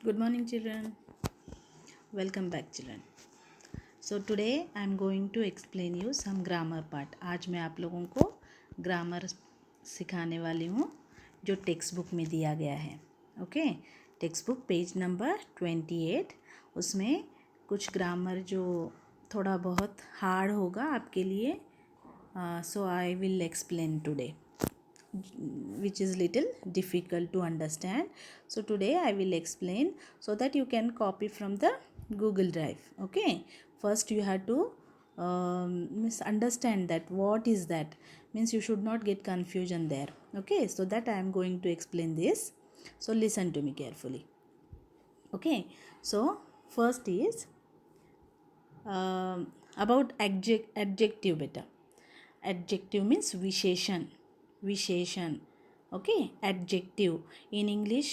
Good morning, children. Welcome back, children. So today I am going to explain you some grammar part. आज मैं आप लोगों को grammar सिखाने वाली हूँ जो टेक्स्ट बुक में दिया गया है. Okay, text book page number 28. उसमें कुछ ग्रामर जो थोड़ा बहुत हार्ड होगा आपके लिए. So I will explain today, which is little difficult to understand. So today I will explain so that you can copy from the Google Drive. Okay, first you have to understand that what is that, means you should not get confusion there. Okay, so that I am going to explain this, so listen to me carefully. Okay, so first is about adjective beta. Adjective means विशेषण. Okay, adjective in English.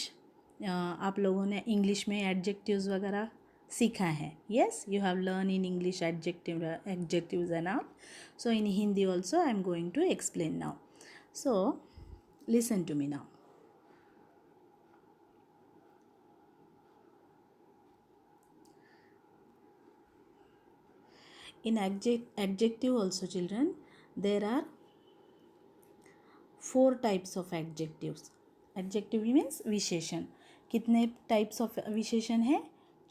आप लोगों ने English में adjectives वगैरह सीखा है. Yes, you have learn in English adjectives and noun. So in Hindi also I am going to explain now. So listen to me now. In adjective also, children, there are 4 types of adjectives. Adjective means विशेषण. कितने types of विशेषण है?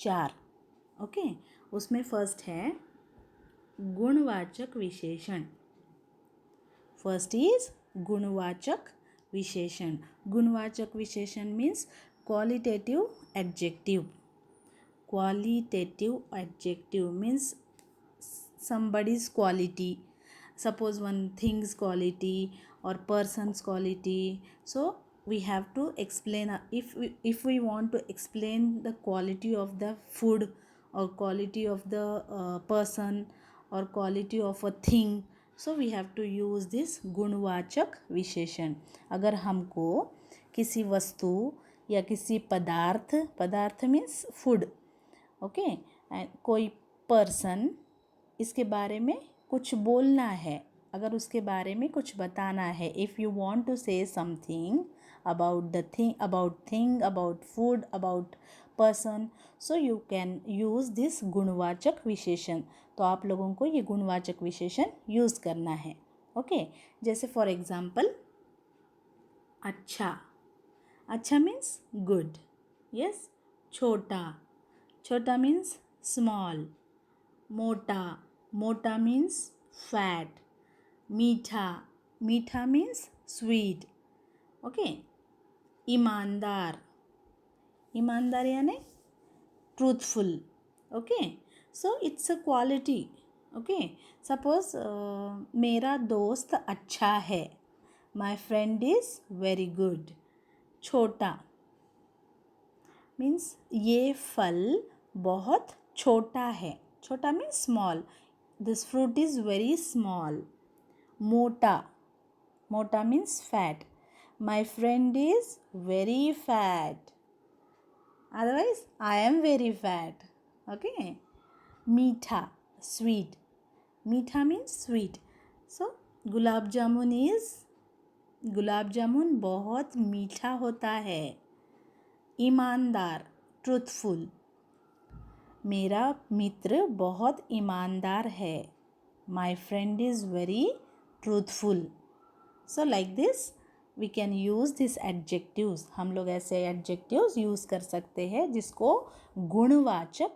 4. Okay, उसमें first है गुणवाचक विशेषण. First is गुणवाचक विशेषण. गुणवाचक विशेषण means qualitative adjective. Qualitative adjective means somebody's quality. Suppose one thing's quality or person's quality. So we have to explain, if we want to explain the quality of the food or quality of the person or quality of a thing, so we have to use this गुणवाचक विशेषण. अगर हमको किसी वस्तु या किसी पदार्थ means food. Okay, and कोई person, इसके बारे में कुछ बोलना है, अगर उसके बारे में कुछ बताना है, if you want to say something about the thing about food about person, so you can use this गुणवाचक विशेषण. तो आप लोगों को ये गुणवाचक विशेषण यूज़ करना है. ओके, जैसे फॉर एग्जाम्पल अच्छा मीन्स गुड. यस, छोटा means small. मोटा means fat. मीठा means sweet. Okay, ईमानदार यानी truthful. Okay, so it's a quality. Okay, suppose मेरा दोस्त अच्छा है. My friend is very good. छोटा मीन्स ये फल बहुत छोटा है. छोटा means small. This fruit is very small. मोटा means fat. My friend is very fat. Otherwise I am very fat. Okay, मीठा स्वीट. मीठा means sweet. So gulab jamun बहुत मीठा होता है. ईमानदार ट्रूथफुल. मेरा मित्र बहुत ईमानदार है. My friend is very truthful. So like this we can use this adjectives. हम लोग ऐसे एडजेक्टिव्स यूज़ कर सकते हैं जिसको गुणवाचक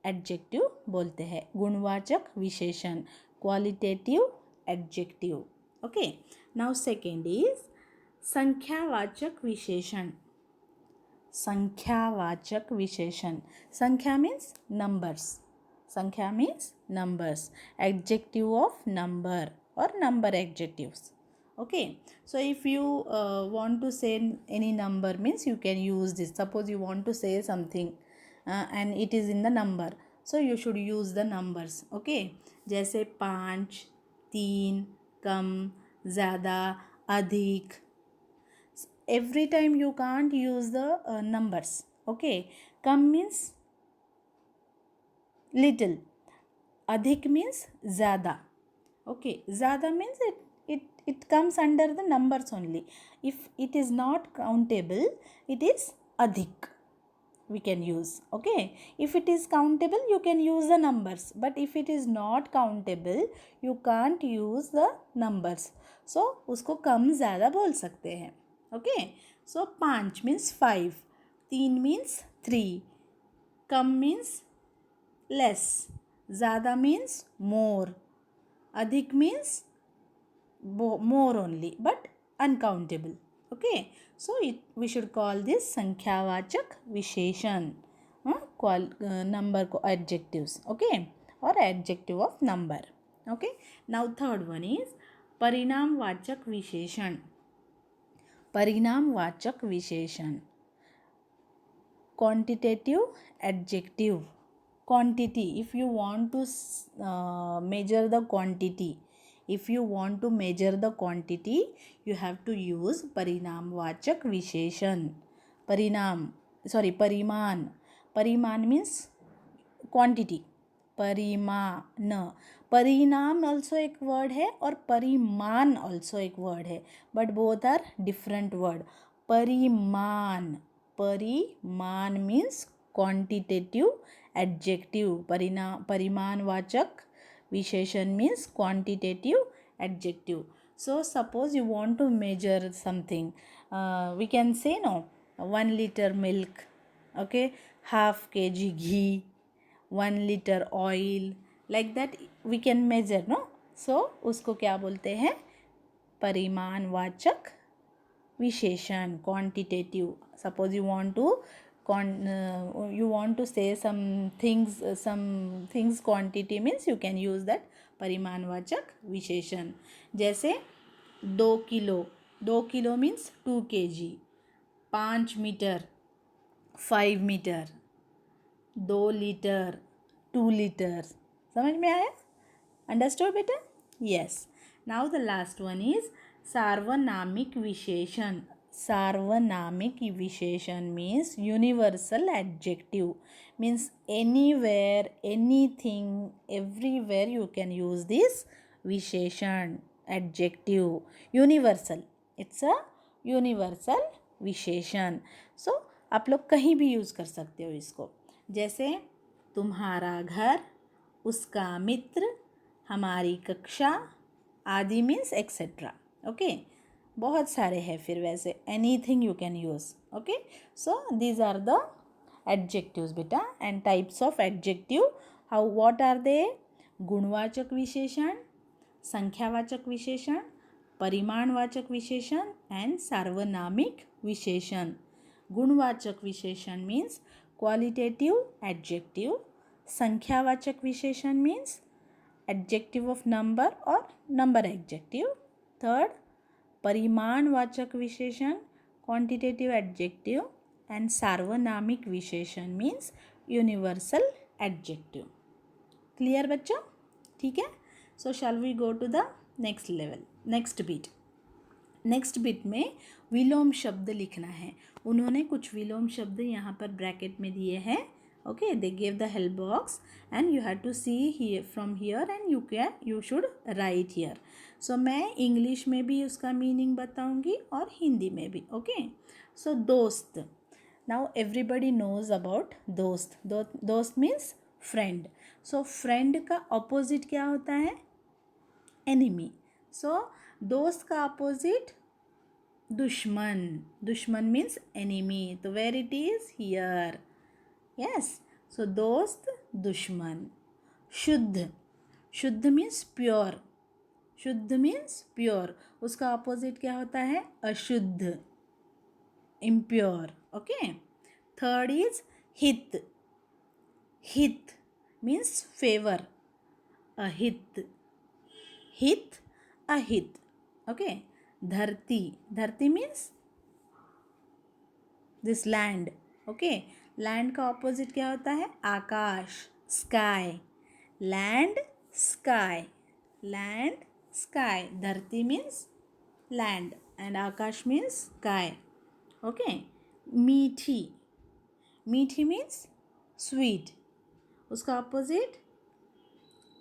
एडजेक्टिव बोलते हैं. गुणवाचक विशेषण, qualitative adjective. Okay, now second is संख्यावाचक विशेषण. संख्यावाचक विशेषण. संख्या means numbers. Adjective of number और number adjectives. Okay, so if you want to say any number, means you can use this. Suppose you want to say something and it is in the number, so you should use the numbers. Okay, जैसे 5, 3, कम, ज़्यादा, अधिक. Every time you can't use the numbers. Okay, come means little, अधिक means ज़्यादा. Okay, ज़्यादा means it comes under the numbers only. If it is not countable, it is अधिक. we can use. Okay, if it is countable you can use the numbers, but if it is not countable you can't use the numbers. So उसको कम ज़्यादा बोल सकते हैं. Okay, so 5 means 5, 3 means 3, कम means less, ज़्यादा means more, अधिक means more only but uncountable. Okay, so we should call this संख्यावाचक विशेषण. Number को adjectives. Okay, or adjective of number. Okay, now third one is परिणामवाचक विशेषण. परिणामवाचक विशेषण. Quantitative adjective. Quantity, if you want to measure the quantity, if you want to measure the quantity you have to use परिणामवाचक विशेषण. परिमाण. परिमाण means quantity. परिमाण. परिणाम also एक word है और परिमाण also एक word है, but both are different word. परिमाण. परिमाण means quantitative adjective. परिमाणवाचक विशेषण means quantitative adjective. So suppose you want to measure something, we can say 1 liter milk, okay, half kg ghee, 1 liter oil, like that we can measure, no? So उसको क्या बोलते हैं? परिमाणवाचक विशेषण. Quantitative. Suppose you want to say some things quantity means you can use that परिमाणवाचक विशेषण. जैसे 2 kilo. 2 kilo means 2 kg. 5 metre 5 metre. 2 litre 2 litre. समझ में आया? अंडरस्टूड बेटा? Yes. Now the last one is सार्वनामिक विशेषण. सार्वनामिक विशेषण means universal adjective, means anywhere, anything, everywhere you can use this विशेषण adjective. universal, it's a universal विशेषण. So आप लोग कहीं भी यूज़ कर सकते हो इसको. जैसे तुम्हारा घर, उसका मित्र, हमारी कक्षा आदि मीन्स एक्सेट्रा. ओके, बहुत सारे हैं फिर वैसे. Anything you can use. Okay, so these are the adjectives बेटा and types of adjective. How what are they? गुणवाचक विशेषण, संख्यावाचक विशेषण, परिमाणवाचक विशेषण एंड सार्वनामिक विशेषण. गुणवाचक विशेषण मीन्स क्वालिटेटिव एडजेक्टिव. संख्यावाचक विशेषण means adjective of number or number adjective. Third, परिमाणवाचक विशेषण quantitative adjective and सार्वनामिक विशेषण means universal adjective. Clear बच्चों? ठीक है. So shall we go to the next level, next bit. Next bit में विलोम शब्द लिखना है. उन्होंने कुछ विलोम शब्द यहाँ पर ब्रैकेट में दिए हैं. Okay, they gave the help box and you have to see here from here and you should write here. So मैं इंग्लिश में भी उसका मीनिंग बताऊंगी और हिंदी में भी. Okay, so दोस्त. Now everybody knows about दोस्त. दोस्त means friend. So friend का opposite क्या होता है? Enemy. So दोस्त का opposite दुश्मन. दुश्मन means enemy. तो where it is? Here. Yes, so दोस्त दुश्मन. शुद्ध. शुद्ध मीन्स प्योर. शुद्ध मीन्स प्योर. उसका अपोजिट क्या होता है? अशुद्ध, इम्प्योर. ओके. थर्ड इज हित. हित मीन्स फेवर. अहित. हित, अहित. ओके. धरती. धरती means this land. Okay. Land का ऑपोजिट क्या होता है? आकाश, sky. Land, sky. Land, sky. धरती मीन्स लैंड एंड आकाश मीन्स स्काई. ओके. मीठी. मीठी मीन्स स्वीट. उसका ऑपोजिट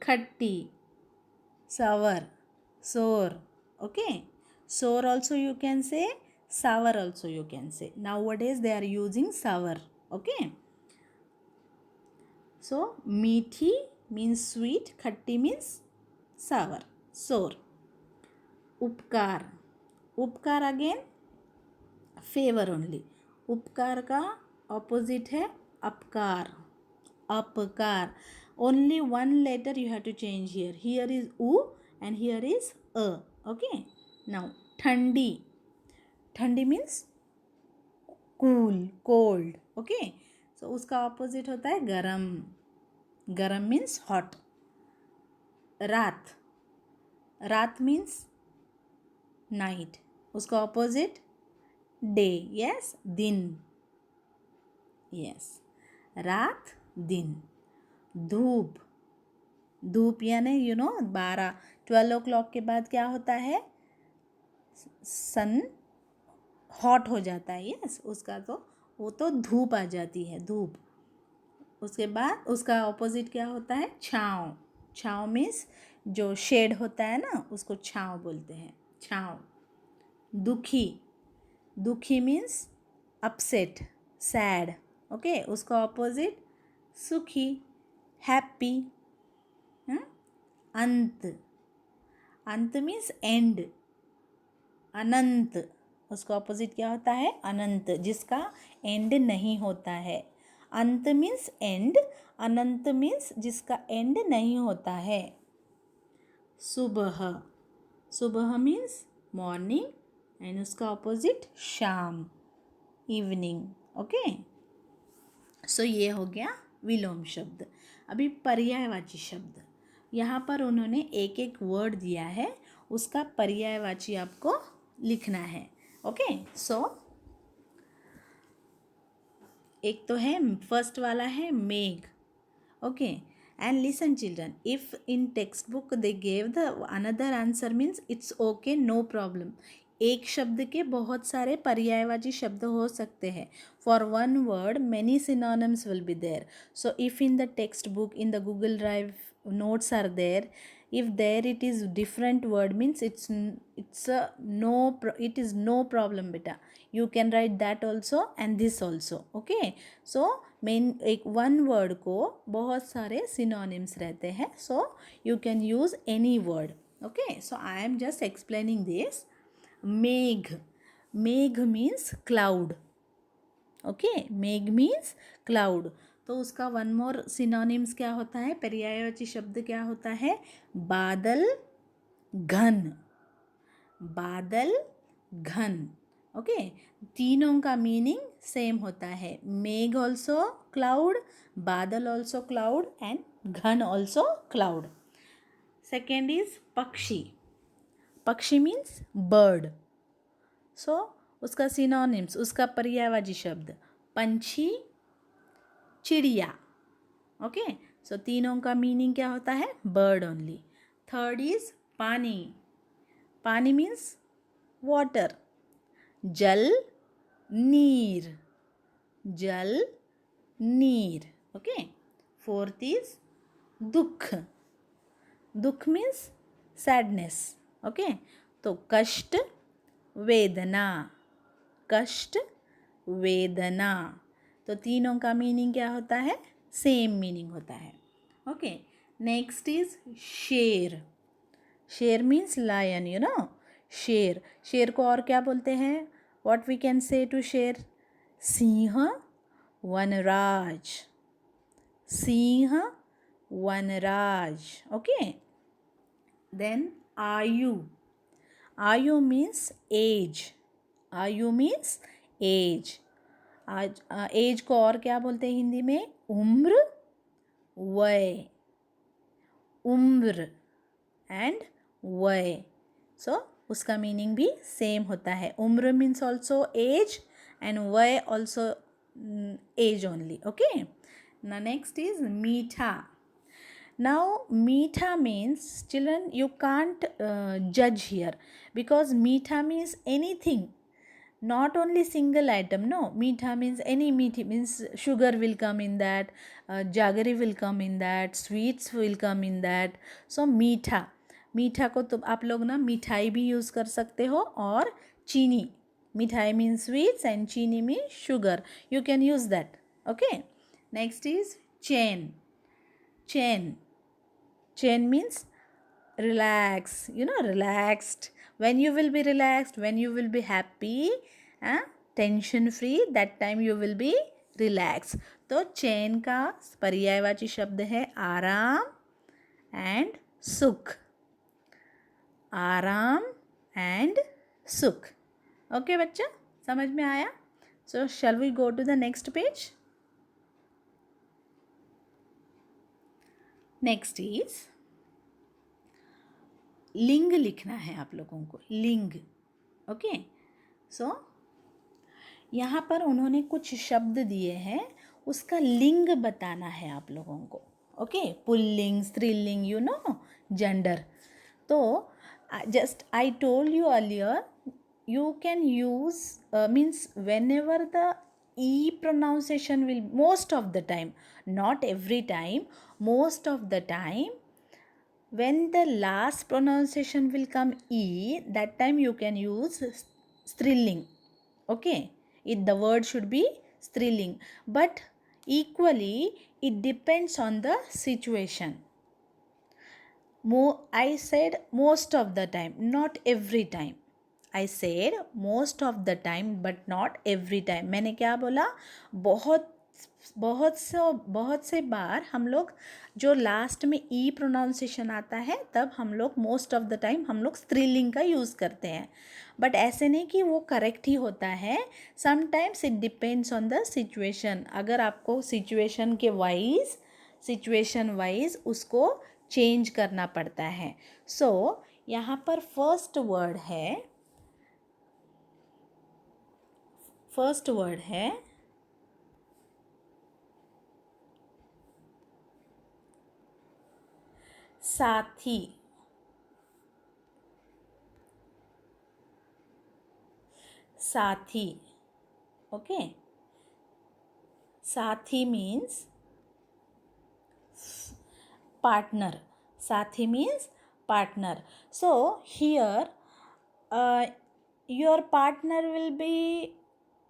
खट्टी, sour, sour. Okay, sour also you can say, sour also you can say. Nowadays they are using sour. Okay. So मीठी means sweet, खट्टी means sour, sour. उपकार, उपकार again favour only. उपकार का opposite है अपकार, अपकार. Only one letter you have to change here. Here is u and here is a. Okay. Now ठंडी, ठंडी means cool, cold. Okay. So उसका ऑपोजिट होता है गरम, गरम means hot. रात, रात means नाइट, उसका ऑपोजिट डे. यस, दिन. यस, रात दिन. धूप, धूप यानी 12 o'clock के बाद क्या होता है, सन हॉट हो जाता है. यस, उसका तो वो तो धूप आ जाती है, धूप. उसके बाद उसका ऑपोजिट क्या होता है, छाँव. छाँव मीन्स जो शेड होता है ना, उसको छाँव बोलते हैं, छाँव. दुखी, दुखी मीन्स अपसेट, सैड. ओके, उसका ऑपोजिट सुखी, हैप्पी. अंत, अंत मीन्स एंड. अनंत, उसका ऑपोजिट क्या होता है, अनंत, जिसका एंड नहीं होता है. अंत मीन्स एंड, अनंत मीन्स जिसका एंड नहीं होता है. सुबह, सुबह मीन्स मॉर्निंग एंड उसका ऑपोजिट शाम, इवनिंग. ओके. सो ये हो गया विलोम शब्द. अभी पर्यायवाची शब्द. यहाँ पर उन्होंने एक एक वर्ड दिया है, उसका पर्यायवाची आपको लिखना है. ओके. सो एक तो है, फर्स्ट वाला है मेघ. Okay. And listen children, if in textbook they gave the another answer means it's okay, no problem. एक शब्द के बहुत सारे पर्यायवाची शब्द हो सकते हैं. For one word many synonyms will be there. So if in the textbook, in the Google Drive notes are there, if there it is different word means it is no problem beta. You can write that also and this also. Okay. So main एक one word को बहुत सारे synonyms रहते हैं. सो you can use any word. Okay. So I am just explaining this. मेघ, मेघ means cloud. Okay. मेघ means cloud. तो उसका वन मोर सिनोनिम्स क्या होता है, पर्यायवाची शब्द क्या होता है, बादल, घन, बादल, घन. ओके. तीनों का मीनिंग सेम होता है. मेघ ऑल्सो क्लाउड, बादल ऑल्सो क्लाउड एंड घन ऑल्सो क्लाउड. सेकेंड इज पक्षी. पक्षी मीन्स बर्ड. सो उसका सिनोनिम्स, उसका पर्यायवाची शब्द पंछी, चिड़िया. ओके. सो तीनों का मीनिंग क्या होता है, बर्ड ओनली. थर्ड इज पानी. पानी मीन्स वाटर. जल, नीर, जल, नीर. ओके. फोर्थ इज दुख. दुख मीन्स सैडनेस. ओके. तो कष्ट, वेदना, कष्ट, वेदना. तो तीनों का मीनिंग क्या होता है, सेम मीनिंग होता है. ओके. नेक्स्ट इज शेर. शेर मीन्स लायन, शेर. शेर को और क्या बोलते हैं, what we can say to शेर, सिंह, वनराज, सिंह, वनराज. ओके. देन आयु. आयु मीन्स एज. आयु मीन्स एज. आज एज को और क्या बोलते हैं हिंदी में, उम्र, वय, उम्र एंड वय. सो उसका मीनिंग भी सेम होता है. उम्र मीन्स ऑल्सो एज एंड वय also age only. Okay. Next is मीठा. Now meetha means, children, you can't judge here, because meetha means anything, not only single item. No, meetha means any meethi means sugar will come in that, jaggery will come in that, sweets will come in that. So meetha, मीठा को तो आप लोग ना मिठाई भी use कर सकते हो, और चीनी. मिठाई मीन्स स्वीट्स एंड चीनी means sugar. You can use that. Okay, next is chain. Chain means relax, relaxed. When you will be relaxed, when you will be happy, tension free, that time you will be relaxed. तो चैन का पर्यायवाची शब्द है आराम and सुख. आराम and सुख. Okay बच्चा, समझ में आया? So shall we go to the next page. Next is लिंग लिखना है आप लोगों को. लिंग. ओके, सो यहाँ पर उन्होंने कुछ शब्द दिए हैं, उसका लिंग बताना है आप लोगों को. ओके, पुल्लिंग, स्त्रीलिंग, जेंडर. तो just I told you earlier, you can use means whenever the e pronunciation will, most of the time, not every time, most of the time, when the last pronunciation will come e, that time you can use striling. Okay, the word should be striling, but equally it depends on the situation. I said most of the time, not every time. I said most of the time but not every time. मैंने क्या बोला? बहुत से बार हम लोग जो last में ई pronunciation आता है तब हम लोग मोस्ट ऑफ द टाइम हम लोग स्त्रीलिंग का यूज़ करते हैं. बट ऐसे नहीं कि वो करेक्ट ही होता है. Sometimes it depends on the situation. अगर आपको सिचुएशन वाइज उसको चेंज करना पड़ता है. सो यहाँ पर फर्स्ट वर्ड है साथी. साथी. ओके, साथी means partner. Sathi means partner. So here your partner will be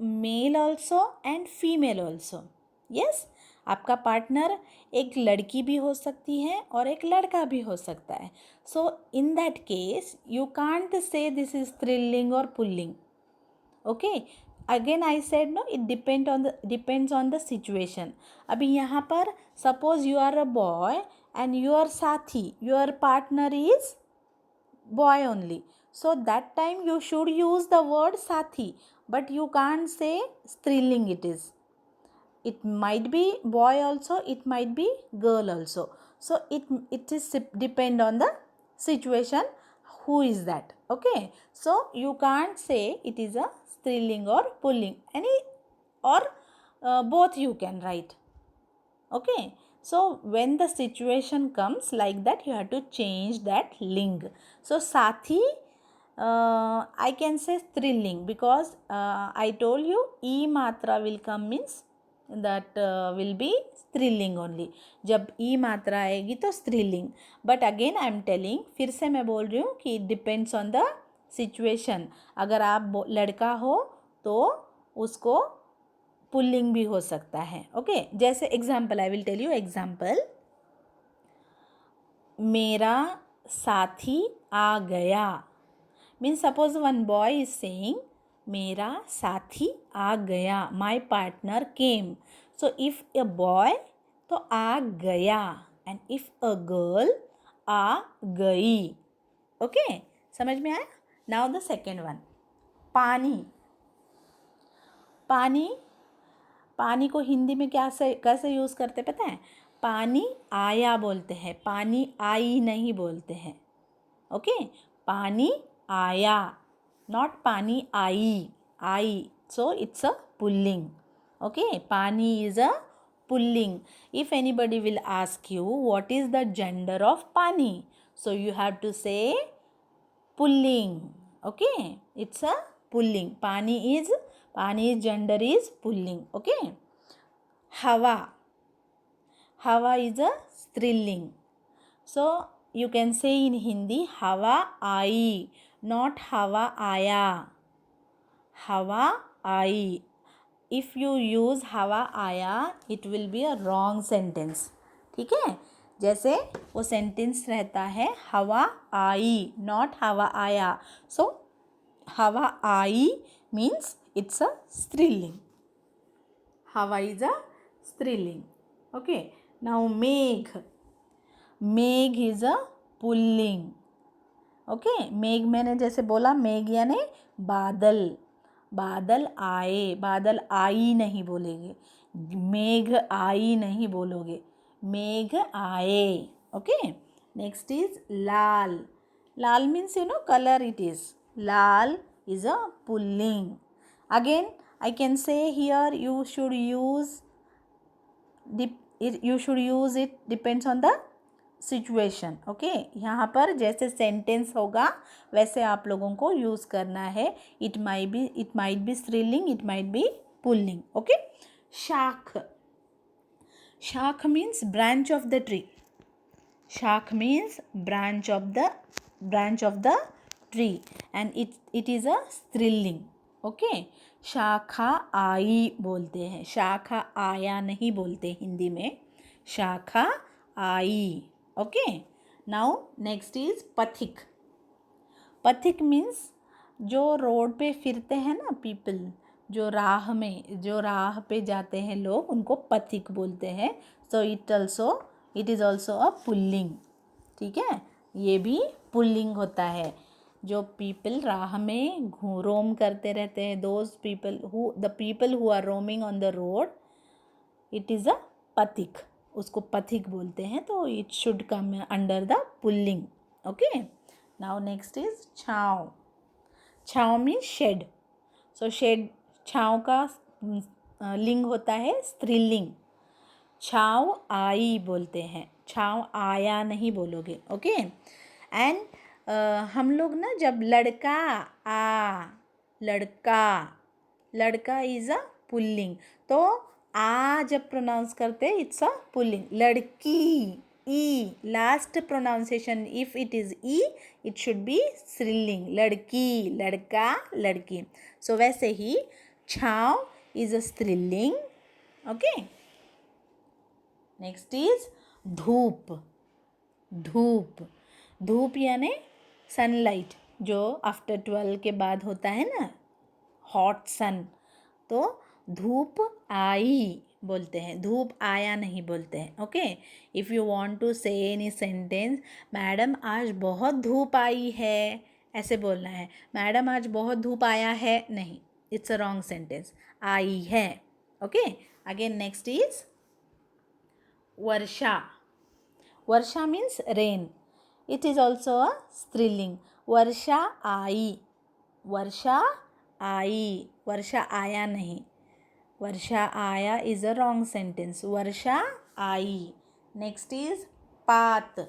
male also and female also. Yes, आपका पार्टनर एक लड़की भी हो सकती है और एक लड़का भी हो सकता है. So in that case you can't say this is थ्रिलिंग और पुल्लिंग. Okay, again I said no, it depends on the situation. अभी यहाँ पर suppose you are a boy and your sathi, your partner is boy only, so that time you should use the word sathi, but you can't say striling. It might be boy also, it might be girl also. So it is depend on the situation who is that. Okay, so you can't say it is a striling or pulling, any or both you can write. Okay, so when the situation comes like that, you have to change that ling. So sathi, I can say striling because I told you e matra will come means that will be स्त्रीलिंग only. जब ई मात्रा आएगी तो स्त्रीलिंग. But again I am telling, फिर से मैं बोल रही हूँ कि it depends on the situation. अगर आप लड़का हो तो उसको पुल्लिंग भी हो सकता है. ओके, जैसे example, I will tell you example. मेरा साथी आ गया means suppose one boy is saying मेरा साथी आ गया, my partner came. So if a boy तो आ गया, एंड इफ अ गर्ल आ गई. ओके, समझ में आया? नाउ द सेकेंड वन, पानी. पानी को हिंदी में कैसे यूज़ करते पता है? पानी आया बोलते हैं, पानी आई नहीं बोलते हैं. ओके, पानी आया, नॉट पानी आई. सो इट्स अ पुल्लिंग. ओके, पानी इज अ पुल्लिंग. If anybody will ask you what is the gender of पानी, so you have to say पुल्लिंग. ओके, इट्स अ पुल्लिंग. पानी gender is pulling. Okay, हवा is a स्त्रीलिंग. So you can say in Hindi हवा आई, not हवा आया. हवा आई. इफ़ यू यूज़ हवा आया it will be a wrong sentence. ठीक है, जैसे वो सेंटेंस रहता है हवा आई, नॉट हवा आया. सो हवा आई मीन्स इट्स अ स्त्रीलिंग. हवा इज अ स्त्रीलिंग. ओके, नाउ मेघ. मेघ इज अ पुल्लिंग. ओके, मेघ मैंने जैसे बोला, मेघ यानी बादल. बादल आए, बादल आई नहीं बोलेंगे, मेघ आई नहीं बोलोगे, मेघ आए. Okay, next is Lal. Lal means you no colour it is. Lal is a pulling. Again I can say here you should use it depends on the situation. Okay, यहाँ पर जैसे सेंटेंस होगा वैसे आप लोगों को यूज़ करना है. it might be thrilling, it might be pulling. Okay, शाख. शाख means branch of the tree. शाख means branch of the tree and it is a स्त्रीलिंग. ओके, शाखा आई बोलते हैं, शाखा आया नहीं बोलते हिंदी में, शाखा आई. ओके, नाउ नेक्स्ट इज पथिक. पथिक मीन्स जो रोड पे फिरते हैं ना पीपल, जो राह पे जाते हैं लोग, उनको पथिक बोलते हैं. So it is also a pulling. ठीक है, ये भी पुल्लिंग होता है. जो पीपल राह में रोम करते रहते हैं, the people who are roaming on the road, it is a पथिक. उसको पथिक बोलते हैं. तो it should come under the पुल्लिंग. ओके, नाउ नेक्स्ट इज छाँव. छाँव मीन्स शेड. सो शेड, छाँव का लिंग होता है स्त्रीलिंग. छाँव आई बोलते हैं, छाँव आया नहीं बोलोगे. ओके, एंड हम लोग ना जब लड़का लड़का इज़ अ पुल्लिंग, तो आ जब प्रोनाउंस करते हैं इट्स अ पुल्लिंग. लड़की, ई last pronunciation, if it is ई इट शुड बी स्त्रीलिंग. लड़की, लड़का, लड़की. सो वैसे ही छाँव इज़ अ स्त्रीलिंग. ओके, नेक्स्ट इज धूप. धूप यानी सनलाइट, जो आफ्टर 12 के बाद होता है ना, हॉट सन. तो धूप आई बोलते हैं, धूप आया नहीं बोलते हैं. Okay, if you want to say any sentence, madam आज बहुत धूप आई है, ऐसे बोलना है. मैडम आज बहुत धूप आया है नहीं, इट्स अ रॉन्ग सेंटेंस. आई है. Okay, again next is Varsha. Varsha means rain. It is also a स्त्रीलिंग. वर्षा आई, वर्षा आई, वर्षा आया नहीं. वर्षा आया is a wrong sentence. Varsha I. Next is पात.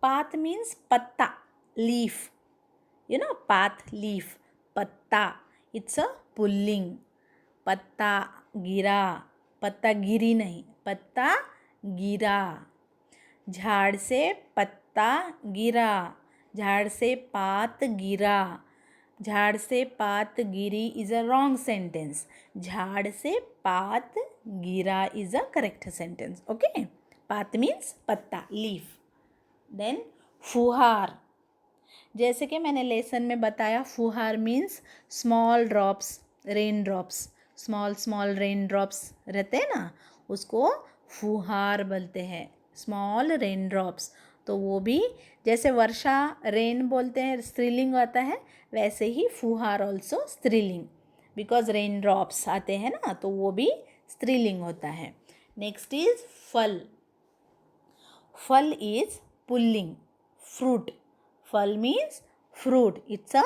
पात मीन्स पत्ता, लीफ. यू नो पात, लीफ, पत्ता. It's a pulling. पत्ता गिरा, पत्ता गिरी नहीं, पत्ता गिरा. झाड़ से पत्ता गिरा, झाड़ से पात गिरा. झाड़ से पात गिरी इज़ अ रॉन्ग सेंटेंस. झाड़ से पात गिरा is a correct sentence. Okay, पात मीन्स पत्ता, लीफ. देन फुहार. जैसे कि मैंने लेसन में बताया, फुहार means small drops, rain drops. Small rain drops रहते हैं ना, उसको फुहार बोलते हैं, स्मॉल रेन ड्रॉप्स. तो वो भी जैसे वर्षा रेन बोलते हैं, स्त्रीलिंग आता है, वैसे ही फुहार ऑल्सो स्त्रीलिंग, बिकॉज रेन ड्रॉप्स आते हैं ना, तो वो भी स्त्रीलिंग होता है. नेक्स्ट इज फल. फल इज पुल्लिंग. फ्रूट, फल मीन्स फ्रूट, इट्स अ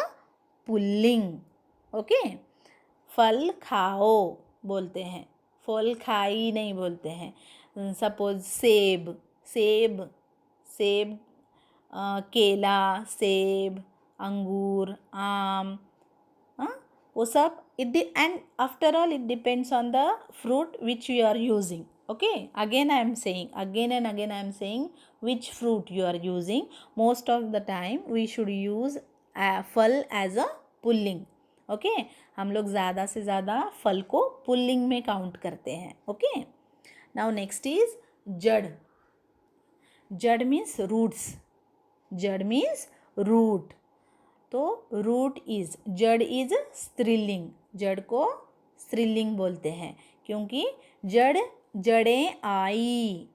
पुल्लिंग. ओके, फल खाओ बोलते हैं, फल खाई नहीं बोलते हैं. सपोज सेब, केला, सेब, अंगूर, आम, वो सब. And after all it depends on the fruit which you are using. Okay, again I am saying which fruit you are using. Most of the time we should use फल as a pulling. ओके हम लोग ज़्यादा से ज़्यादा फल को pulling में count करते हैं. ओके नाउ नेक्स्ट इज जड़. जड़ मीन्स रूट्स. जड़ मीन्स रूट. तो रूट इज जड़ इज स्त्रीलिंग. जड़ को स्त्रीलिंग बोलते हैं क्योंकि जड़ जड़ें आई.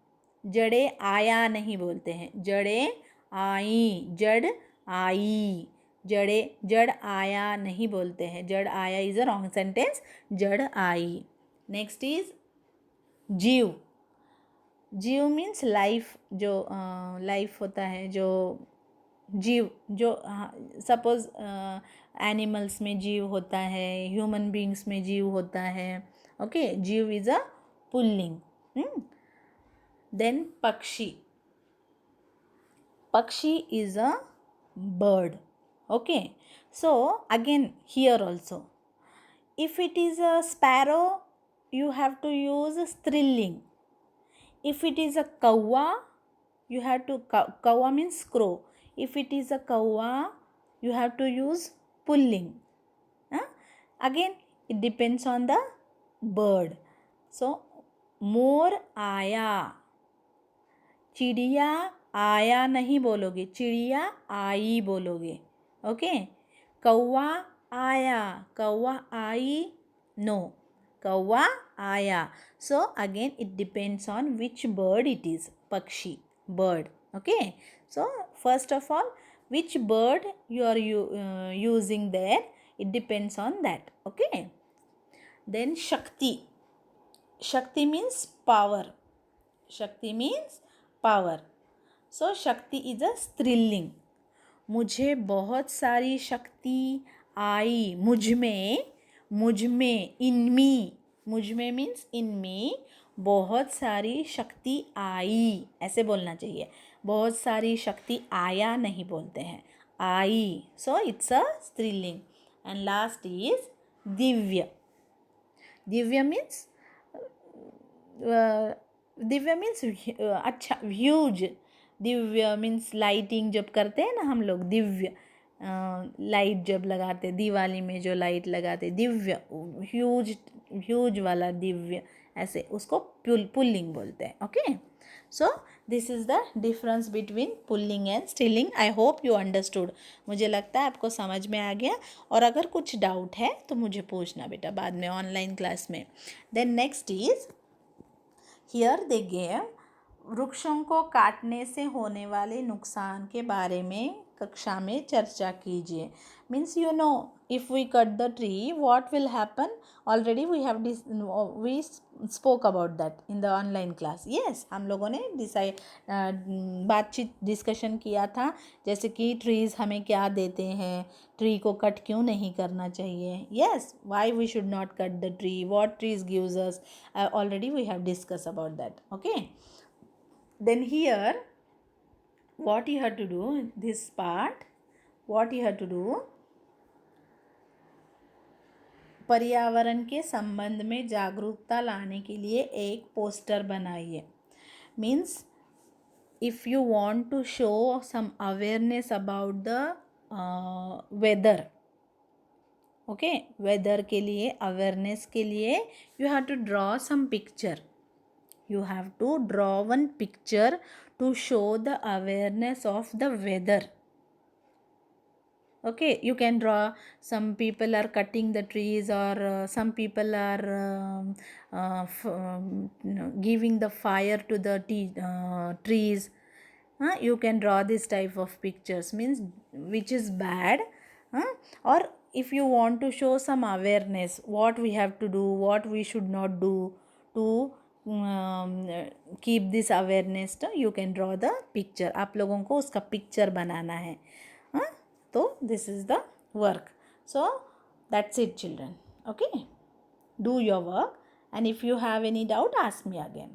जड़ें आया नहीं बोलते हैं. जड़ें आई. जड़ आई. जड़ आया नहीं बोलते हैं. जड़ आया इज अ रॉन्ग सेंटेंस. जड़ आई. नेक्स्ट इज जीव. जीव मीन्स लाइफ. जो लाइफ होता है जो जीव जो सपोज एनिमल्स में जीव होता है, ह्यूमन बींग्स में जीव होता है. ओके जीव इज अ पुल्लिंग. देन पक्षी. पक्षी is a bird. Okay. So again here also, if it is a sparrow, you have to use strilling. If it is a kawa, you have to kawa means crow. If it is a kawa, you have to use pulling. Again it depends on the bird. So मोर आया. चिड़िया आया नहीं बोलोगे, चिड़िया आई बोलोगे. Okay कौवा आया. कौवा आई नो. कौवा आया. So again it depends on which bird it is. पक्षी bird. Okay so first of all which bird you are using there, it depends on that. Okay then shakti. Shakti means power. Shakti means power. So शक्ति is a स्त्रीलिंग. मुझे बहुत सारी शक्ति आई. मुझ में इन मी. मुझ में मीन्स इन मी. बहुत सारी शक्ति आई ऐसे बोलना चाहिए. बहुत सारी शक्ति आया नहीं बोलते हैं. आई. सो इट्स अ स्त्रीलिंग. And last is Divya. Divya means Divya means अच्छा ह्यूज. दिव्य मीन्स लाइटिंग जब करते हैं ना हम लोग. दिव्य लाइट जब लगाते दिवाली में जो लाइट लगाते दिव्य ह्यूज वाला दिव्य ऐसे उसको पुल्लिंग बोलते हैं. Okay so this is the difference between pulling and Stilling. I hope you understood. मुझे लगता है आपको समझ में आ गया. और अगर कुछ डाउट है तो मुझे पूछना बेटा बाद में ऑनलाइन क्लास में. Then next is here they gave वृक्षों को काटने से होने वाले नुकसान के बारे में कक्षा में चर्चा कीजिए. Means you know if we cut the tree what will happen. Already we spoke about that in the online class. Yes हम लोगों ने बातचीत डिस्कशन किया था. जैसे कि ट्रीज़ हमें क्या देते हैं, ट्री को कट क्यों नहीं करना चाहिए. Yes why we should not cut the tree, what trees gives us. Already we have discuss about that. Okay then here what you have to do this part, what you have to do, पर्यावरण के संबंध में जागरूकता लाने के लिए एक poster बनाइए. Means if you want to show some awareness about the weather. Okay weather के लिए अवेयरनेस के लिए you have to draw some picture. You have to draw one picture to show the awareness of the weather. Okay you can draw some people are cutting the trees or some people are giving the fire to the trees. You can draw this type of pictures means which is bad. Or if you want to show some awareness what we have to do, what we should not do to keep this awareness. You can draw the picture. आप लोगों को उसका picture बनाना है. तो this is the work. So that's it children. Okay do your work and if you have any doubt ask me again.